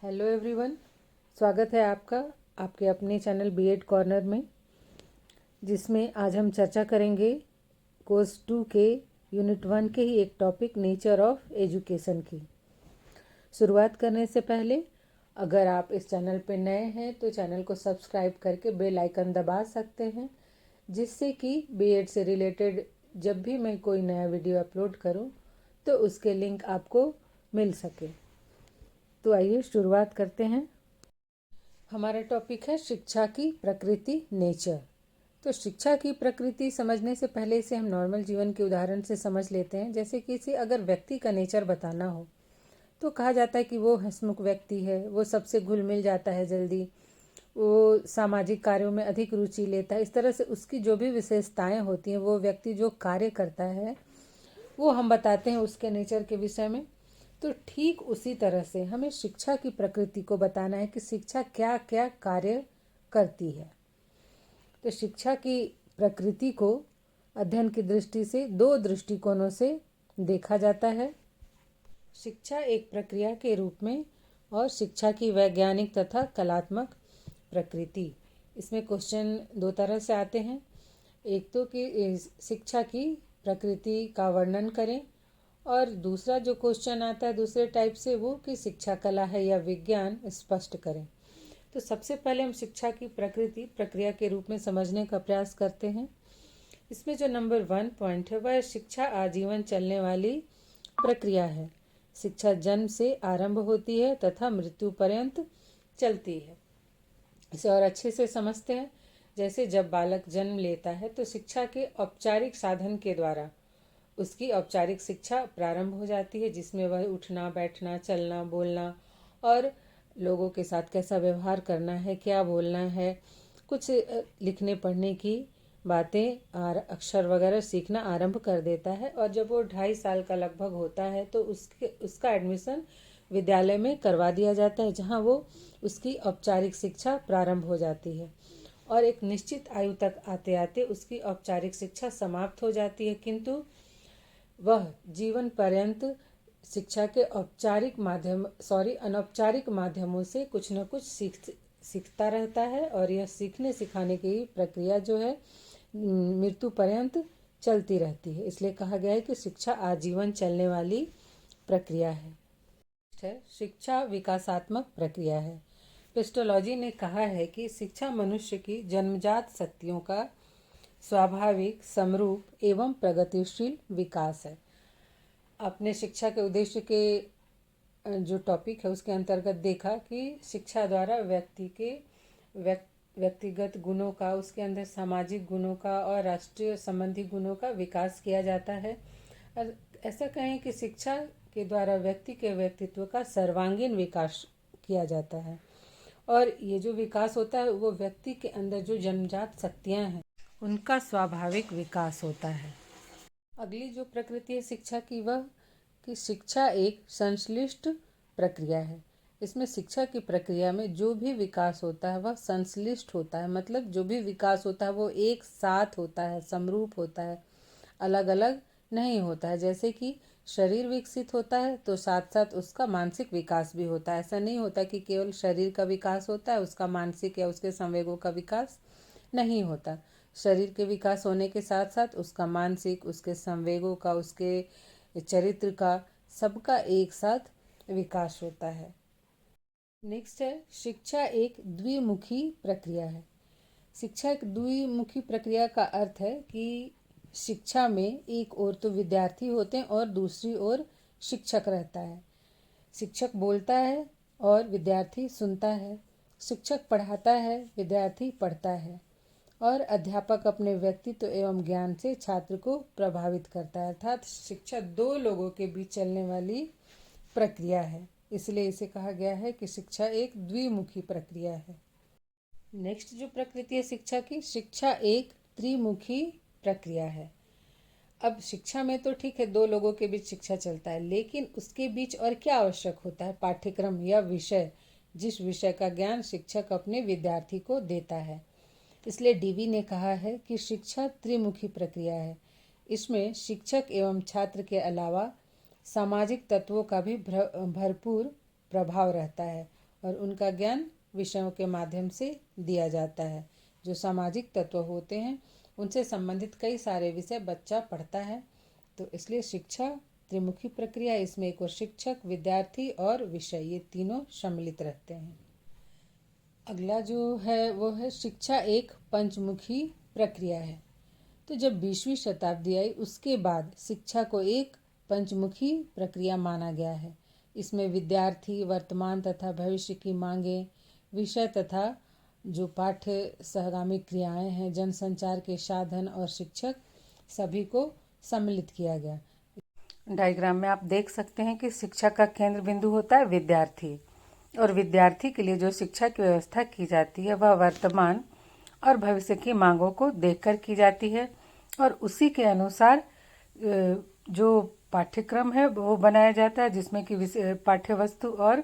Hello everyone, स्वागत है आपका आपके अपने चैनल बीएड कॉर्नर में, जिसमें आज हम चर्चा करेंगे कोर्स 2 के यूनिट 1 के ही एक टॉपिक नेचर ऑफ एजुकेशन की। शुरुआत करने से पहले अगर आप इस चैनल पर नए हैं तो चैनल को सब्सक्राइब करके बेल आइकन दबा सकते हैं, जिससे कि बीएड से रिलेटेड जब भी मैं कोई नया वीडियो अपलोड करूं तो उसके लिंक आपको मिल सके। तो आइए शुरुआत करते हैं। हमारा टॉपिक है शिक्षा की प्रकृति, नेचर। तो शिक्षा की प्रकृति समझने से पहले इसे हम नॉर्मल जीवन के उदाहरण से समझ लेते हैं। जैसे कि इसे अगर व्यक्ति का नेचर बताना हो तो कहा जाता है कि वो हंसमुख व्यक्ति है, वो सबसे घुल मिल जाता है जल्दी, वो सामाजिक कार्यों में अधिक रुचि लेता है। इस तरह से उसकी जो भी विशेषताएं होती हैं, वो व्यक्ति जो कार्य करता है वो हम बताते हैं उसके नेचर के विषय में। तो ठीक उसी तरह से हमें शिक्षा की प्रकृति को बताना है कि शिक्षा क्या क्या कार्य करती है। तो शिक्षा की प्रकृति को अध्ययन की दृष्टि से दो दृष्टिकोणों से देखा जाता है। शिक्षा एक प्रक्रिया के रूप में और शिक्षा की वैज्ञानिक तथा कलात्मक प्रकृति। इसमें क्वेश्चन दो तरह से आते हैं। एक तो कि शिक्षा की प्रकृति का वर्णन करें, और दूसरा जो क्वेश्चन आता है दूसरे टाइप से, वो कि शिक्षा कला है या विज्ञान, स्पष्ट करें। तो सबसे पहले हम शिक्षा की प्रकृति प्रक्रिया के रूप में समझने का प्रयास करते हैं। इसमें जो नंबर 1 पॉइंट है वह शिक्षा आजीवन चलने वाली प्रक्रिया है। शिक्षा जन्म से आरंभ होती है तथा मृत्यु पर्यंत चलती है। इसे और अच्छे से समझते हैं। जैसे जब बालक जन्म लेता है तो शिक्षा के औपचारिक साधन के द्वारा उसकी औपचारिक शिक्षा प्रारंभ हो जाती है, जिसमें वह उठना, बैठना, चलना, बोलना और लोगों के साथ कैसा व्यवहार करना है, क्या बोलना है, कुछ लिखने पढ़ने की बातें और अक्षर वगैरह सीखना आरंभ कर देता है। और जब वो 2.5 साल का लगभग होता है तो उसका एडमिशन विद्यालय में करवा दिया जाता है, जहाँ वो उसकी औपचारिक शिक्षा प्रारंभ हो जाती है। और एक निश्चित आयु तक आते आते उसकी औपचारिक शिक्षा समाप्त हो जाती है, किंतु वह जीवन पर्यंत शिक्षा के अनौपचारिक माध्यमों से कुछ न कुछ सीखता रहता है। और यह सीखने सिखाने की प्रक्रिया जो है मृत्यु पर्यंत चलती रहती है। इसलिए कहा गया है कि शिक्षा आजीवन चलने वाली प्रक्रिया है। शिक्षा विकासात्मक प्रक्रिया है। पेस्टोलॉजी ने कहा है कि शिक्षा मनुष्य की जन्मजात शक्तियों का स्वाभाविक, समरूप एवं प्रगतिशील विकास है। आपने शिक्षा के उद्देश्य के जो टॉपिक है उसके अंतर्गत देखा कि शिक्षा द्वारा व्यक्ति के व्यक्तिगत गुणों का, उसके अंदर सामाजिक गुणों का और राष्ट्रीय संबंधी गुणों का विकास किया जाता है। और ऐसा कहें कि शिक्षा के द्वारा व्यक्ति के व्यक्तित्व का सर्वांगीण विकास किया जाता है। और ये जो विकास होता है वो व्यक्ति के अंदर जो जन्मजात शक्तियाँ हैं उनका स्वाभाविक विकास होता है। अगली जो प्रकृति है शिक्षा की, वह कि शिक्षा एक संश्लिष्ट प्रक्रिया है। इसमें शिक्षा की प्रक्रिया में जो भी विकास होता है वह संश्लिष्ट होता है। मतलब जो भी विकास होता है वो एक साथ होता है, समरूप होता है, अलग अलग नहीं होता है। जैसे कि शरीर विकसित होता है तो साथ साथ उसका मानसिक विकास भी होता है। ऐसा नहीं होता कि केवल शरीर का विकास होता है, उसका मानसिक या उसके संवेगों का विकास नहीं होता। शरीर के विकास होने के साथ साथ उसका मानसिक, उसके संवेगों का, उसके चरित्र का, सबका एक साथ विकास होता है। नेक्स्ट है शिक्षा एक द्विमुखी प्रक्रिया है। शिक्षा एक द्विमुखी प्रक्रिया का अर्थ है कि शिक्षा में एक ओर तो विद्यार्थी होते हैं और दूसरी ओर शिक्षक रहता है। शिक्षक बोलता है और विद्यार्थी सुनता है। शिक्षक पढ़ाता है, विद्यार्थी पढ़ता है। और अध्यापक अपने व्यक्तित्व एवं ज्ञान से छात्र को प्रभावित करता है। अर्थात शिक्षा दो लोगों के बीच चलने वाली प्रक्रिया है, इसलिए इसे कहा गया है कि शिक्षा एक द्विमुखी प्रक्रिया है। नेक्स्ट जो प्रकृति है शिक्षा की, शिक्षा एक त्रिमुखी प्रक्रिया है। अब शिक्षा में तो ठीक है दो लोगों के बीच शिक्षा चलता है, लेकिन उसके बीच और क्या आवश्यक होता है? पाठ्यक्रम या विषय, जिस विषय का ज्ञान शिक्षक अपने विद्यार्थी को देता है। इसलिए डीवी ने कहा है कि शिक्षा त्रिमुखी प्रक्रिया है। इसमें शिक्षक एवं छात्र के अलावा सामाजिक तत्वों का भी भरपूर प्रभाव रहता है। और उनका ज्ञान विषयों के माध्यम से दिया जाता है। जो सामाजिक तत्व होते हैं उनसे संबंधित कई सारे विषय बच्चा पढ़ता है। तो इसलिए शिक्षा त्रिमुखी प्रक्रिया, इसमें एक और शिक्षक, विद्यार्थी और विषय, ये तीनों सम्मिलित रहते हैं। अगला जो है वो है शिक्षा एक पंचमुखी प्रक्रिया है। तो जब 20वीं शताब्दी आई उसके बाद शिक्षा को एक पंचमुखी प्रक्रिया माना गया है। इसमें विद्यार्थी, वर्तमान तथा भविष्य की मांगें, विषय तथा जो पाठ्य सहगामी क्रियाएं हैं, जनसंचार के साधन और शिक्षक, सभी को सम्मिलित किया गया। डायग्राम में आप देख सकते हैं कि शिक्षा का केंद्र बिंदु होता है विद्यार्थी, और विद्यार्थी के लिए जो शिक्षा की व्यवस्था की जाती है वह वर्तमान और भविष्य की मांगों को देखकर की जाती है और उसी के अनुसार जो पाठ्यक्रम है वो बनाया जाता है, जिसमें कि पाठ्य वस्तु और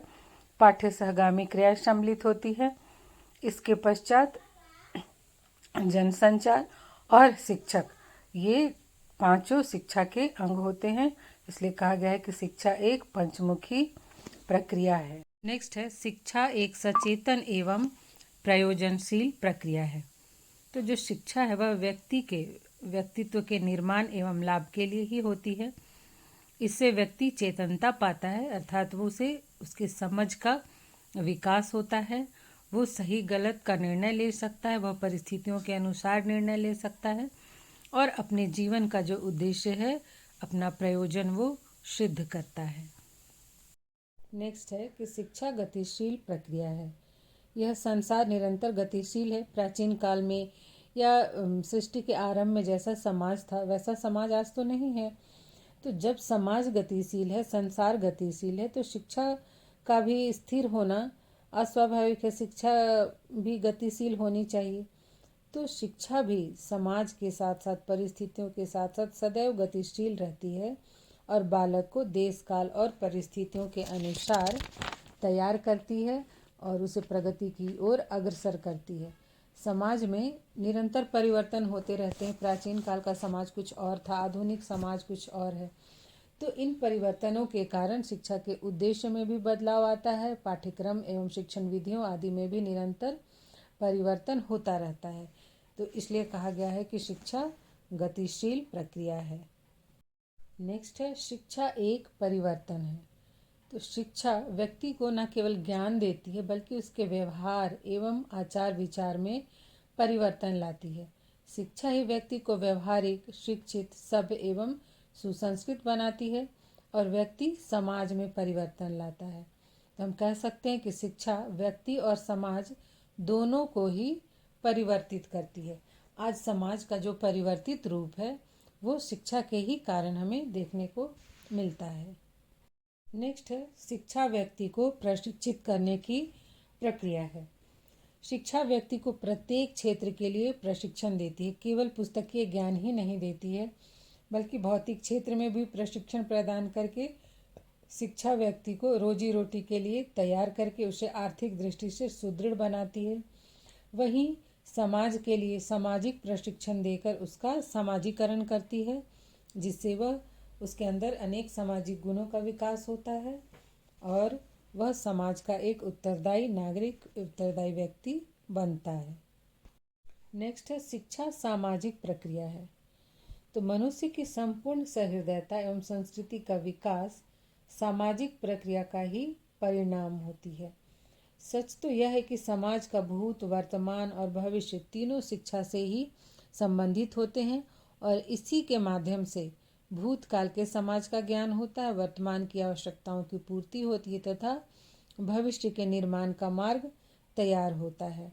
पाठ्य सहगामी क्रिया सम्मिलित होती है। इसके पश्चात जनसंचार और शिक्षक, ये पांचों शिक्षा के अंग होते हैं। इसलिए कहा गया है कि शिक्षा एक पंचमुखी प्रक्रिया है। नेक्स्ट है शिक्षा एक सचेतन एवं प्रयोजनशील प्रक्रिया है। तो जो शिक्षा है वह व्यक्ति के व्यक्तित्व के निर्माण एवं लाभ के लिए ही होती है। इससे व्यक्ति चेतनता पाता है, अर्थात वो उसे उसके समझ का विकास होता है। वो सही गलत का निर्णय ले सकता है, वह परिस्थितियों के अनुसार निर्णय ले सकता है और अपने जीवन का जो उद्देश्य है, अपना प्रयोजन वो सिद्ध करता है। नेक्स्ट है कि शिक्षा गतिशील प्रक्रिया है। यह संसार निरंतर गतिशील है। प्राचीन काल में या सृष्टि के आरंभ में जैसा समाज था वैसा समाज आज तो नहीं है। तो जब समाज गतिशील है, संसार गतिशील है, तो शिक्षा का भी स्थिर होना अस्वाभाविक है। शिक्षा भी गतिशील होनी चाहिए। तो शिक्षा भी समाज के साथ साथ, परिस्थितियों के साथ साथ सदैव गतिशील रहती है और बालक को देश काल और परिस्थितियों के अनुसार तैयार करती है और उसे प्रगति की ओर अग्रसर करती है। समाज में निरंतर परिवर्तन होते रहते हैं। प्राचीन काल का समाज कुछ और था, आधुनिक समाज कुछ और है। तो इन परिवर्तनों के कारण शिक्षा के उद्देश्य में भी बदलाव आता है। पाठ्यक्रम एवं शिक्षण विधियों आदि में भी निरंतर परिवर्तन होता रहता है। तो इसलिए कहा गया है कि शिक्षा गतिशील प्रक्रिया है। नेक्स्ट है शिक्षा एक परिवर्तन है। तो शिक्षा व्यक्ति को न केवल ज्ञान देती है बल्कि उसके व्यवहार एवं आचार विचार में परिवर्तन लाती है। शिक्षा ही व्यक्ति को व्यवहारिक, शिक्षित, सभ्य एवं सुसंस्कृत बनाती है और व्यक्ति समाज में परिवर्तन लाता है। तो हम कह सकते हैं कि शिक्षा व्यक्ति और समाज दोनों को ही परिवर्तित करती है। आज समाज का जो परिवर्तित रूप है वो शिक्षा के ही कारण हमें देखने को मिलता है। नेक्स्ट है शिक्षा व्यक्ति को प्रशिक्षित करने की प्रक्रिया है। शिक्षा व्यक्ति को प्रत्येक क्षेत्र के लिए प्रशिक्षण देती है। केवल पुस्तकीय ज्ञान ही नहीं देती है बल्कि भौतिक क्षेत्र में भी प्रशिक्षण प्रदान करके शिक्षा व्यक्ति को रोजी रोटी के लिए तैयार करके उसे आर्थिक दृष्टि से सुदृढ़ बनाती है। वहीं समाज के लिए सामाजिक प्रशिक्षण देकर उसका समाजीकरण करती है, जिससे वह उसके अंदर अनेक सामाजिक गुणों का विकास होता है और वह समाज का एक उत्तरदायी नागरिक, उत्तरदायी व्यक्ति बनता है। नेक्स्ट है शिक्षा सामाजिक प्रक्रिया है। तो मनुष्य की संपूर्ण सहृदयता एवं संस्कृति का विकास सामाजिक प्रक्रिया का ही परिणाम होती है। सच तो यह है कि समाज का भूत, वर्तमान और भविष्य तीनों शिक्षा से ही संबंधित होते हैं और इसी के माध्यम से भूतकाल के समाज का ज्ञान होता है, वर्तमान की आवश्यकताओं की पूर्ति होती है तथा भविष्य के निर्माण का मार्ग तैयार होता है।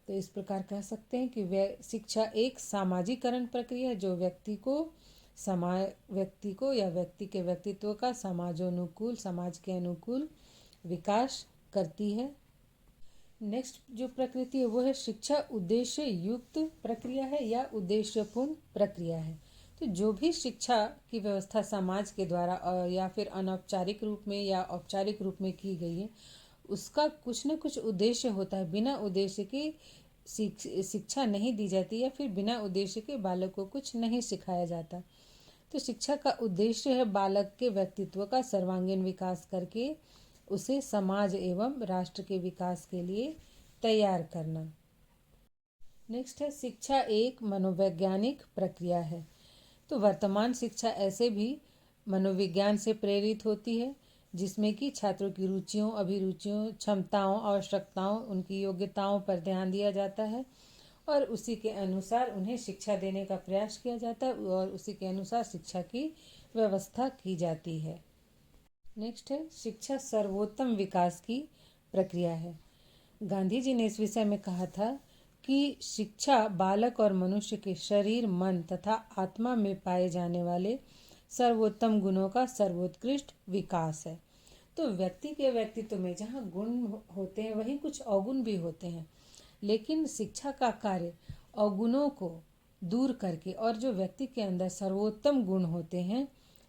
तो इस प्रकार कह सकते हैं कि शिक्षा एक सामाजिकरण प्रक्रिया है जो व्यक्ति को या व्यक्ति के व्यक्तित्व का समाजोनुकूल, समाज के अनुकूल विकास करती है। नेक्स्ट जो प्रकृति है वो है शिक्षा उद्देश्य युक्त प्रक्रिया है या उद्देश्यपूर्ण प्रक्रिया है। तो जो भी शिक्षा की व्यवस्था समाज के द्वारा या फिर अनौपचारिक रूप में या औपचारिक रूप में की गई है, उसका कुछ न कुछ उद्देश्य होता है। बिना उद्देश्य की शिक्षा नहीं दी जाती या फिर बिना उद्देश्य के बालक को कुछ नहीं सिखाया जाता। तो शिक्षा का उद्देश्य है बालक के व्यक्तित्व का सर्वांगीण विकास करके उसे समाज एवं राष्ट्र के विकास के लिए तैयार करना। नेक्स्ट है शिक्षा एक मनोवैज्ञानिक प्रक्रिया है। तो वर्तमान शिक्षा ऐसे भी मनोविज्ञान से प्रेरित होती है, जिसमें कि छात्रों की रुचियों, अभिरुचियों, क्षमताओं, आवश्यकताओं, उनकी योग्यताओं पर ध्यान दिया जाता है और उसी के अनुसार उन्हें शिक्षा देने का प्रयास किया जाता है और उसी के अनुसार शिक्षा की व्यवस्था की जाती है। नेक्स्ट है शिक्षा सर्वोत्तम विकास की प्रक्रिया है। गांधी जी ने इस विषय में कहा था कि शिक्षा बालक और मनुष्य के शरीर, मन तथा आत्मा में पाए जाने वाले सर्वोत्तम गुणों का सर्वोत्कृष्ट विकास है। तो व्यक्ति के व्यक्तित्व में जहाँ गुण होते हैं वहीं कुछ अवगुण भी होते हैं, लेकिन शिक्षा का कार्य अवगुणों को दूर करके और जो व्यक्ति के अंदर सर्वोत्तम गुण होते हैं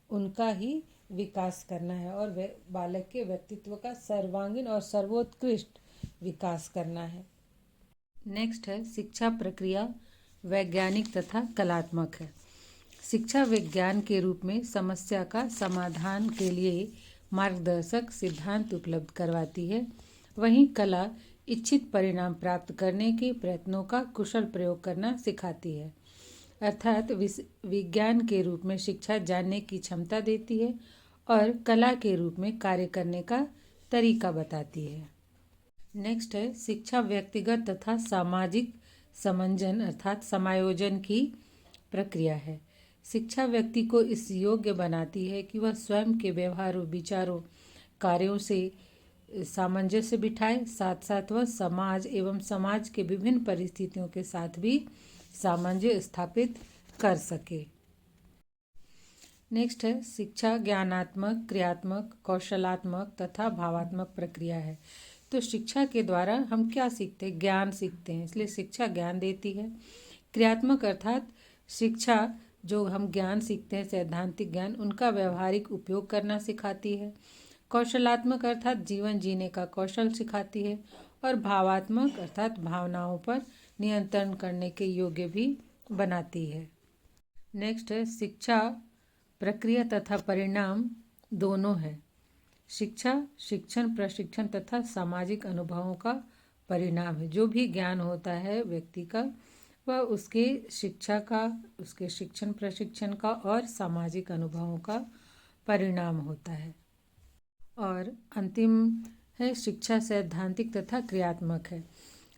उनका ही विकास करना है और बालक के व्यक्तित्व का सर्वांगीण और सर्वोत्कृष्ट विकास करना है। नेक्स्ट है शिक्षा प्रक्रिया वैज्ञानिक तथा कलात्मक है। शिक्षा विज्ञान के रूप में समस्या का समाधान के लिए मार्गदर्शक सिद्धांत उपलब्ध करवाती है, वहीं कला इच्छित परिणाम प्राप्त करने के प्रयत्नों का कुशल प्रयोग करना सिखाती है। अर्थात विज्ञान के रूप में शिक्षा जानने की क्षमता देती है और कला के रूप में कार्य करने का तरीका बताती है। नेक्स्ट है शिक्षा व्यक्तिगत तथा सामाजिक समंजन अर्थात समायोजन की प्रक्रिया है। शिक्षा व्यक्ति को इस योग्य बनाती है कि वह स्वयं के व्यवहारों, विचारों, कार्यों से सामंजस्य बिठाए, साथ साथ वह समाज एवं समाज के विभिन्न परिस्थितियों के साथ भी सामंजस्य स्थापित कर सके। नेक्स्ट है शिक्षा ज्ञानात्मक, क्रियात्मक, कौशलात्मक तथा भावात्मक प्रक्रिया है। तो शिक्षा के द्वारा हम क्या सीखते हैं? ज्ञान सीखते हैं, इसलिए शिक्षा ज्ञान देती है। क्रियात्मक अर्थात शिक्षा जो हम ज्ञान सीखते हैं, सैद्धांतिक ज्ञान, उनका व्यवहारिक उपयोग करना सिखाती है। कौशलात्मक अर्थात जीवन जीने का कौशल सिखाती है और भावात्मक अर्थात भावनाओं पर नियंत्रण करने के योग्य भी बनाती है। नेक्स्ट है शिक्षा प्रक्रिया तथा परिणाम दोनों है। शिक्षा शिक्षण, प्रशिक्षण तथा सामाजिक अनुभवों का परिणाम है। जो भी ज्ञान होता है व्यक्ति का वह उसके शिक्षा का, उसके शिक्षण प्रशिक्षण का और सामाजिक अनुभवों का परिणाम होता है। और अंतिम है शिक्षा सैद्धांतिक तथा क्रियात्मक है।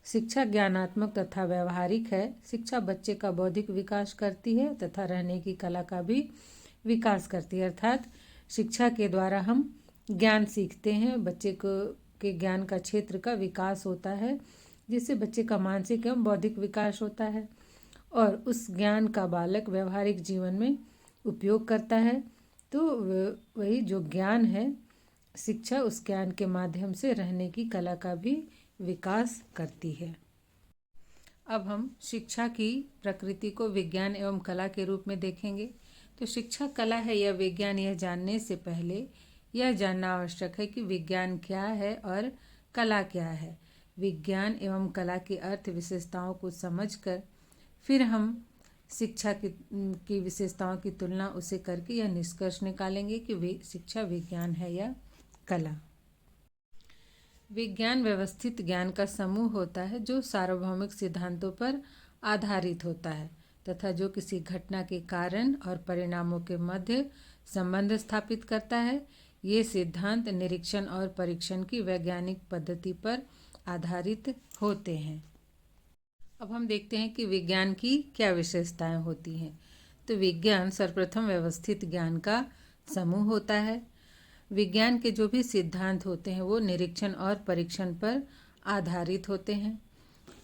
शिक्षा ज्ञानात्मक तथा व्यवहारिक है। शिक्षा बच्चे का बौद्धिक विकास करती है तथा रहने की कला का भी विकास करती है। अर्थात शिक्षा के द्वारा हम ज्ञान सीखते हैं, बच्चे को के ज्ञान का क्षेत्र का विकास होता है, जिससे बच्चे का मानसिक एवं बौद्धिक विकास होता है और उस ज्ञान का बालक व्यवहारिक जीवन में उपयोग करता है। तो वही जो ज्ञान है, शिक्षा उस ज्ञान के माध्यम से रहने की कला का भी विकास करती है। अब हम शिक्षा की प्रकृति को विज्ञान एवं कला के रूप में देखेंगे। तो शिक्षा कला है या विज्ञान, यह जानने से पहले यह जानना आवश्यक है कि विज्ञान क्या है और कला क्या है। विज्ञान एवं कला की अर्थ विशेषताओं को समझकर फिर हम शिक्षा की विशेषताओं की तुलना उसे करके यह निष्कर्ष निकालेंगे कि शिक्षा विज्ञान है या कला। विज्ञान व्यवस्थित ज्ञान का समूह होता है जो सार्वभौमिक सिद्धांतों पर आधारित होता है तथा जो किसी घटना के कारण और परिणामों के मध्य संबंध स्थापित करता है। ये सिद्धांत निरीक्षण और परीक्षण की वैज्ञानिक पद्धति पर आधारित होते हैं। अब हम देखते हैं कि विज्ञान की क्या विशेषताएं होती हैं। तो विज्ञान सर्वप्रथम व्यवस्थित ज्ञान का समूह होता है। विज्ञान के जो भी सिद्धांत होते हैं वो निरीक्षण और परीक्षण पर आधारित होते हैं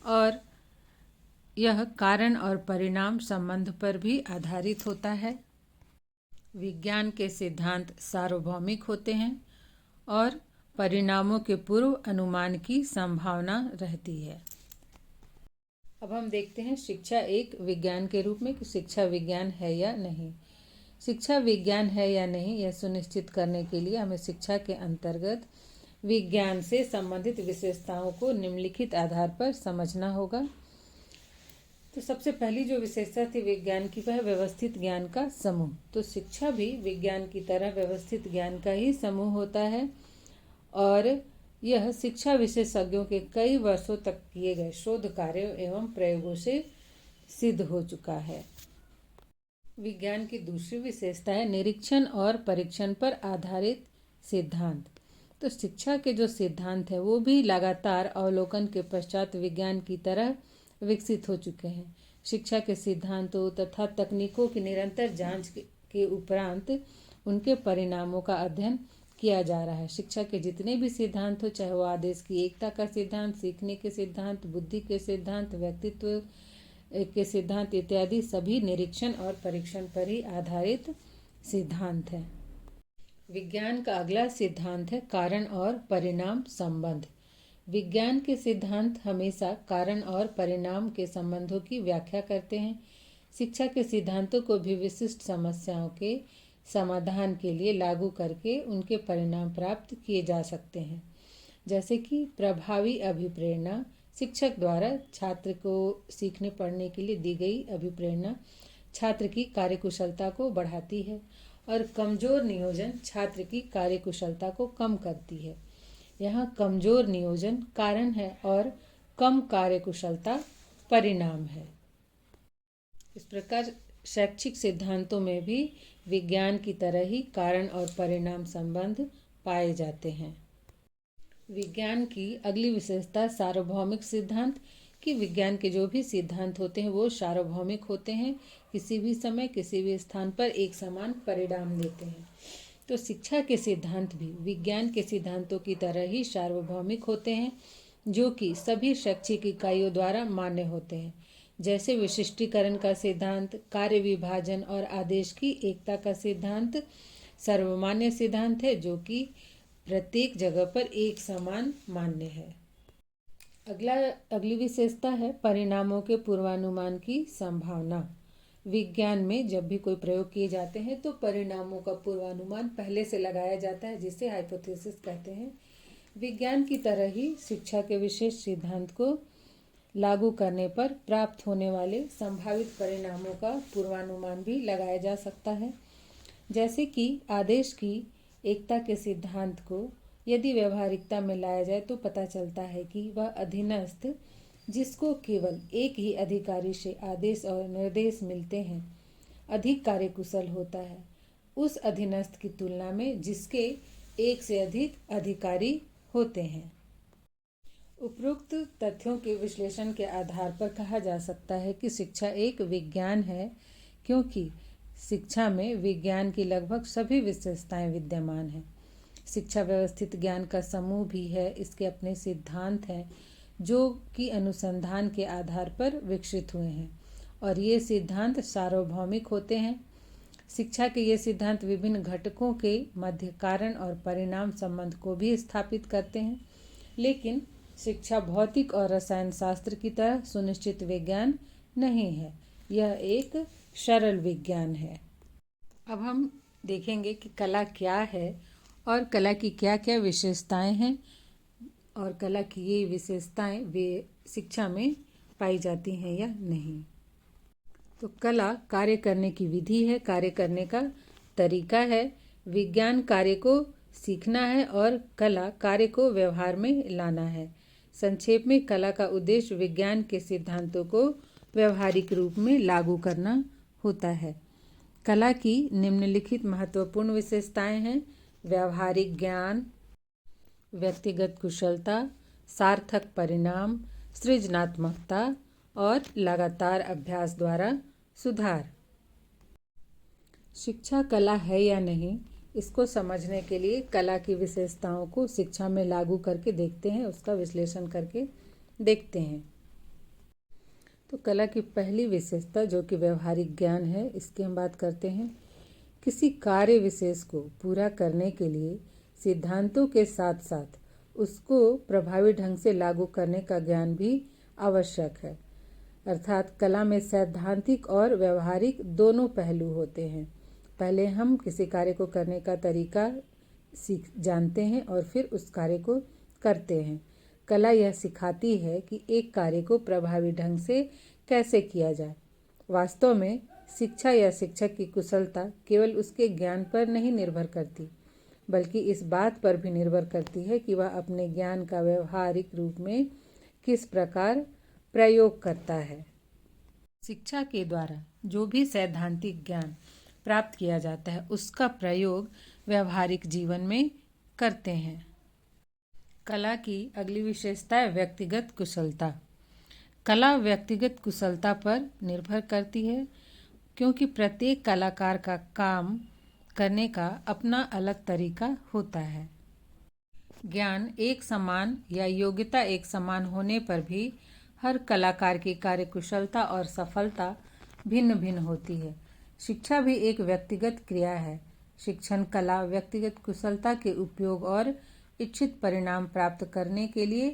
और यह कारण और परिणाम संबंध पर भी आधारित होता है। विज्ञान के सिद्धांत सार्वभौमिक होते हैं और परिणामों के पूर्व अनुमान की संभावना रहती है। अब हम देखते हैं शिक्षा एक विज्ञान के रूप में कि शिक्षा विज्ञान है या नहीं। शिक्षा विज्ञान है या नहीं यह सुनिश्चित करने के लिए हमें शिक्षा के अंतर्गत विज्ञान से संबंधित विशेषताओं को निम्नलिखित आधार पर समझना होगा। तो सबसे पहली जो विशेषता थी विज्ञान की वह व्यवस्थित ज्ञान का समूह। तो शिक्षा भी विज्ञान की तरह व्यवस्थित ज्ञान का ही समूह होता है और यह शिक्षा विशेषज्ञों के कई वर्षों तक किए गए शोध कार्यों एवं प्रयोगों से सिद्ध हो चुका है। विज्ञान की दूसरी विशेषता है निरीक्षण और परीक्षण पर आधारित सिद्धांत। तो शिक्षा के जो सिद्धांत है वो भी लगातार अवलोकन के पश्चात विज्ञान की तरह विकसित हो चुके हैं। शिक्षा के सिद्धांतों तथा तकनीकों की निरंतर जांच के उपरांत उनके परिणामों का अध्ययन किया जा रहा है। शिक्षा के जितने भी सिद्धांत हो, चाहे वो आदेश की एकता का सिद्धांत, सीखने के सिद्धांत, बुद्धि के सिद्धांत, व्यक्तित्व के सिद्धांत इत्यादि, सभी निरीक्षण और परीक्षण पर ही आधारित सिद्धांत है। विज्ञान का अगला सिद्धांत है कारण और परिणाम संबंध। विज्ञान के सिद्धांत हमेशा कारण और परिणाम के संबंधों की व्याख्या करते हैं। शिक्षा के सिद्धांतों को भी विशिष्ट समस्याओं के समाधान के लिए लागू करके उनके परिणाम प्राप्त किए जा सकते हैं। जैसे कि प्रभावी अभिप्रेरणा, शिक्षक द्वारा छात्र को सीखने पढ़ने के लिए दी गई अभिप्रेरणा छात्र की कार्यकुशलता को बढ़ाती है और कमजोर नियोजन छात्र की कार्यकुशलता को कम करती है। यहाँ कमजोर नियोजन कारण है और कम कार्यकुशलता परिणाम है। इस प्रकार शैक्षिक सिद्धांतों में भी विज्ञान की तरह ही कारण और परिणाम संबंध पाए जाते हैं। विज्ञान की अगली विशेषता सार्वभौमिक सिद्धांत कि विज्ञान के जो भी सिद्धांत होते हैं वो सार्वभौमिक होते हैं, किसी भी समय किसी भी स्थान पर एक समान परिणाम देते हैं। तो शिक्षा के सिद्धांत भी विज्ञान के सिद्धांतों की तरह ही सार्वभौमिक होते हैं, जो कि सभी शैक्षिक इकाइयों द्वारा मान्य होते हैं। जैसे विशिष्टीकरण का सिद्धांत, कार्य विभाजन और आदेश की एकता का सिद्धांत सर्वमान्य सिद्धांत है, जो कि प्रत्येक जगह पर एक समान मान्य है। अगली विशेषता है परिणामों के पूर्वानुमान की संभावना। विज्ञान में जब भी कोई प्रयोग किए जाते हैं तो परिणामों का पूर्वानुमान पहले से लगाया जाता है, जिसे हाइपोथेसिस कहते हैं। विज्ञान की तरह ही शिक्षा के विशेष सिद्धांत को लागू करने पर प्राप्त होने वाले संभावित परिणामों का पूर्वानुमान भी लगाया जा सकता है। जैसे कि आदेश की एकता के सिद्धांत को यदि व्यवहारिकता में लाया जाए तो पता चलता है कि वह अधीनस्थ जिसको केवल एक ही अधिकारी से आदेश और निर्देश मिलते हैं अधिक कार्यकुशल होता है उस अधीनस्थ की तुलना में जिसके एक से अधिक अधिकारी होते हैं। उपरोक्त तथ्यों के विश्लेषण के आधार पर कहा जा सकता है कि शिक्षा एक विज्ञान है, क्योंकि शिक्षा में विज्ञान की लगभग सभी विशेषताएं विद्यमान हैं। शिक्षा व्यवस्थित ज्ञान का समूह भी है, इसके अपने सिद्धांत हैं जो कि अनुसंधान के आधार पर विकसित हुए हैं और ये सिद्धांत सार्वभौमिक होते हैं। शिक्षा के ये सिद्धांत विभिन्न घटकों के मध्य कारण और परिणाम संबंध को भी स्थापित करते हैं, लेकिन शिक्षा भौतिक और रसायन शास्त्र की तरह सुनिश्चित विज्ञान नहीं है, यह एक सरल विज्ञान है। अब हम देखेंगे कि कला क्या है और कला की क्या क्या विशेषताएं हैं और कला की ये विशेषताएं वे शिक्षा में पाई जाती हैं या नहीं। तो कला कार्य करने की विधि है, कार्य करने का तरीका है। विज्ञान कार्य को सीखना है और कला कार्य को व्यवहार में लाना है। संक्षेप में कला का उद्देश्य विज्ञान के सिद्धांतों को व्यवहारिक रूप में लागू करना होता है। कला की निम्नलिखित महत्वपूर्ण विशेषताएं हैं: व्यावहारिक ज्ञान, व्यक्तिगत कुशलता, सार्थक परिणाम, सृजनात्मकता और लगातार अभ्यास द्वारा सुधार। शिक्षा कला है या नहीं, इसको समझने के लिए कला की विशेषताओं को शिक्षा में लागू करके देखते हैं, उसका विश्लेषण करके देखते हैं। तो कला की पहली विशेषता जो कि व्यवहारिक ज्ञान है, इसकी हम बात करते हैं। किसी कार्य विशेष को पूरा करने के लिए सिद्धांतों के साथ साथ उसको प्रभावी ढंग से लागू करने का ज्ञान भी आवश्यक है। अर्थात कला में सैद्धांतिक और व्यवहारिक दोनों पहलू होते हैं। पहले हम किसी कार्य को करने का तरीका जानते हैं और फिर उस कार्य को करते हैं। कला यह सिखाती है कि एक कार्य को प्रभावी ढंग से कैसे किया जाए। वास्तव में शिक्षा या शिक्षक की कुशलता केवल उसके ज्ञान पर नहीं निर्भर करती, बल्कि इस बात पर भी निर्भर करती है कि वह अपने ज्ञान का व्यवहारिक रूप में किस प्रकार प्रयोग करता है। शिक्षा के द्वारा जो भी सैद्धांतिक ज्ञान प्राप्त किया जाता है उसका प्रयोग व्यवहारिक जीवन में करते हैं। कला की अगली विशेषता है व्यक्तिगत कुशलता। कला व्यक्तिगत कुशलता पर निर्भर करती है, क्योंकि प्रत्येक कलाकार का काम करने का अपना अलग तरीका होता है। ज्ञान एक समान या योग्यता एक समान होने पर भी हर कलाकार की कार्यकुशलता और सफलता भिन्न भिन्न होती है। शिक्षा भी एक व्यक्तिगत क्रिया है। शिक्षण कला व्यक्तिगत कुशलता के उपयोग और इच्छित परिणाम प्राप्त करने के लिए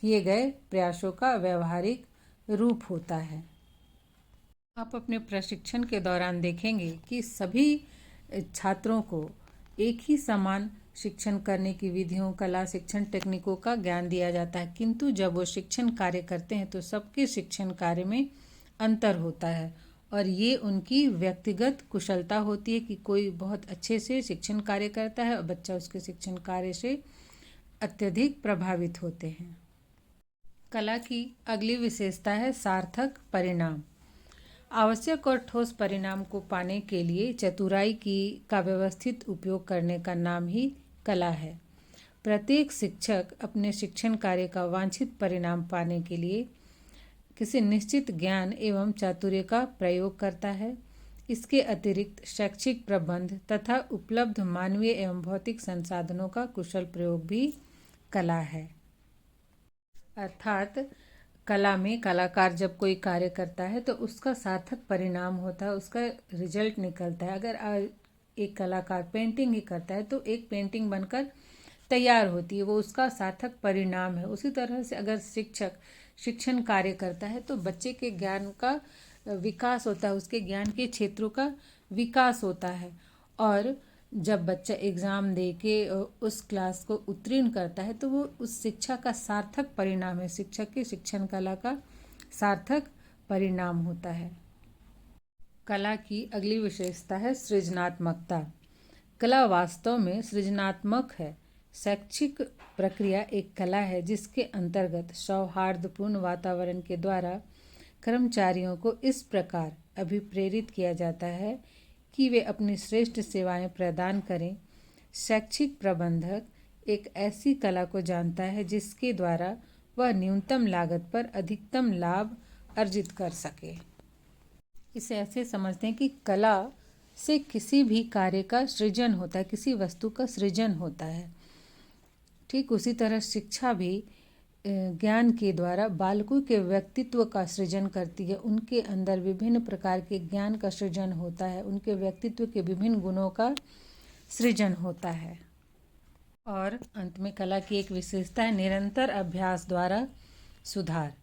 किए गए प्रयासों का व्यवहारिक रूप होता है। आप अपने प्रशिक्षण के दौरान देखेंगे कि सभी छात्रों को एक ही समान शिक्षण करने की विधियों, कला शिक्षण तकनीकों का ज्ञान दिया जाता है, किंतु जब वो शिक्षण कार्य करते हैं तो सबके शिक्षण कार्य में अंतर होता है और ये उनकी व्यक्तिगत कुशलता होती है कि कोई बहुत अच्छे से शिक्षण कार्य करता है और बच्चा उसके शिक्षण कार्य से अत्यधिक प्रभावित होते हैं। कला की अगली विशेषता है सार्थक परिणाम। आवश्यक और ठोस परिणाम को पाने के लिए चतुराई का व्यवस्थित उपयोग करने का नाम ही कला है। प्रत्येक शिक्षक अपने शिक्षण कार्य का वांछित परिणाम पाने के लिए किसी निश्चित ज्ञान एवं चातुर्य का प्रयोग करता है। इसके अतिरिक्त शैक्षिक प्रबंध तथा उपलब्ध मानवीय एवं भौतिक संसाधनों का कुशल प्रयोग भी कला है। अर्थात कला में कलाकार जब कोई कार्य करता है तो उसका सार्थक परिणाम होता है, उसका रिजल्ट निकलता है। अगर एक कलाकार पेंटिंग ही करता है तो एक पेंटिंग बनकर तैयार होती है, वो उसका सार्थक परिणाम है। उसी तरह से अगर शिक्षक शिक्षण कार्य करता है तो बच्चे के ज्ञान का विकास होता है, उसके ज्ञान के क्षेत्रों का विकास होता है। और जब बच्चा एग्ज़ाम दे के उस क्लास को उत्तीर्ण करता है तो वो उस शिक्षा का सार्थक परिणाम है, शिक्षक के शिक्षण कला का सार्थक परिणाम होता है। कला की अगली विशेषता है सृजनात्मकता। कला वास्तव में सृजनात्मक है। शैक्षिक प्रक्रिया एक कला है जिसके अंतर्गत सौहार्दपूर्ण वातावरण के द्वारा कर्मचारियों को इस प्रकार अभिप्रेरित किया जाता है कि वे अपनी श्रेष्ठ सेवाएं प्रदान करें। शैक्षिक प्रबंधक एक ऐसी कला को जानता है जिसके द्वारा वह न्यूनतम लागत पर अधिकतम लाभ अर्जित कर सके। इसे ऐसे समझते हैं कि कला से किसी भी कार्य का सृजन होता है, किसी वस्तु का सृजन होता है। ठीक उसी तरह शिक्षा भी ज्ञान के द्वारा बालकों के व्यक्तित्व का सृजन करती है। उनके अंदर विभिन्न प्रकार के ज्ञान का सृजन होता है, उनके व्यक्तित्व के विभिन्न गुणों का सृजन होता है। और अंत में कला की एक विशेषता है निरंतर अभ्यास द्वारा सुधार।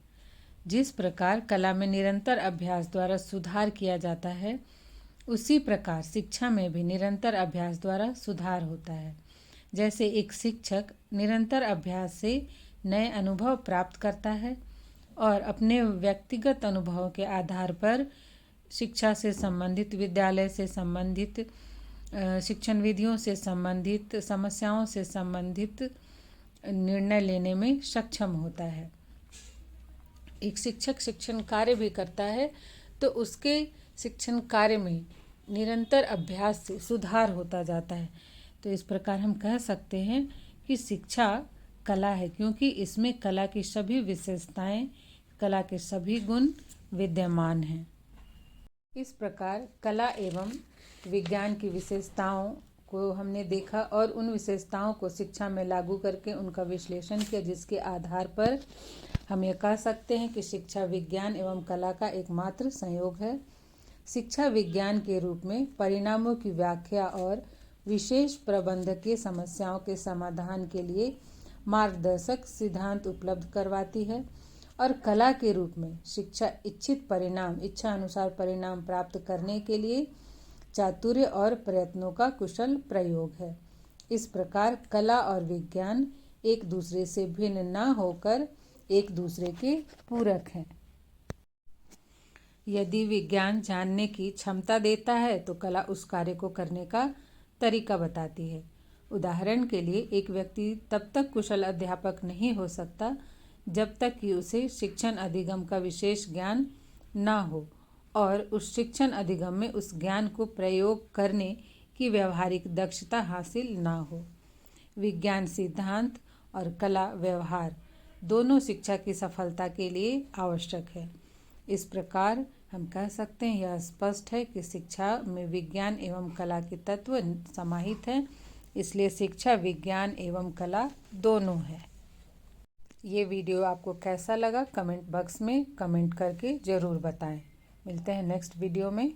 जिस प्रकार कला में निरंतर अभ्यास द्वारा सुधार किया जाता है, उसी प्रकार शिक्षा में भी निरंतर अभ्यास द्वारा सुधार होता है। जैसे एक शिक्षक निरंतर अभ्यास से नए अनुभव प्राप्त करता है और अपने व्यक्तिगत अनुभवों के आधार पर शिक्षा से संबंधित, विद्यालय से संबंधित, शिक्षण विधियों से संबंधित, समस्याओं से संबंधित निर्णय लेने में सक्षम होता है। एक शिक्षक शिक्षण कार्य भी करता है तो उसके शिक्षण कार्य में निरंतर अभ्यास से सुधार होता जाता है। तो इस प्रकार हम कह सकते हैं कि शिक्षा कला है, क्योंकि इसमें कला की सभी विशेषताएं, कला के सभी गुण विद्यमान हैं। इस प्रकार कला एवं विज्ञान की विशेषताओं को हमने देखा और उन विशेषताओं को शिक्षा में लागू करके उनका विश्लेषण किया, जिसके आधार पर हम ये कह सकते हैं कि शिक्षा विज्ञान एवं कला का एकमात्र संयोग है। शिक्षा विज्ञान के रूप में परिणामों की व्याख्या और विशेष प्रबंधकीय समस्याओं के समाधान के लिए मार्गदर्शक सिद्धांत उपलब्ध करवाती है, और कला के रूप में शिक्षा इच्छित परिणाम, इच्छा अनुसार परिणाम प्राप्त करने के लिए चातुर्य और प्रयत्नों का कुशल प्रयोग है। इस प्रकार कला और विज्ञान एक दूसरे से भिन्न न होकर एक दूसरे के पूरक हैं। यदि विज्ञान जानने की क्षमता देता है तो कला उस कार्य को करने का तरीका बताती है। उदाहरण के लिए एक व्यक्ति तब तक कुशल अध्यापक नहीं हो सकता जब तक कि उसे शिक्षण अधिगम का विशेष ज्ञान ना हो और उस शिक्षण अधिगम में उस ज्ञान को प्रयोग करने की व्यावहारिक दक्षता हासिल ना हो। विज्ञान सिद्धांत और कला व्यवहार दोनों शिक्षा की सफलता के लिए आवश्यक है। इस प्रकार हम कह सकते हैं, यह स्पष्ट है कि शिक्षा में विज्ञान एवं कला के तत्व समाहित हैं, इसलिए शिक्षा विज्ञान एवं कला दोनों है। ये वीडियो आपको कैसा लगा कमेंट बॉक्स में कमेंट करके ज़रूर बताएं। मिलते हैं नेक्स्ट वीडियो में।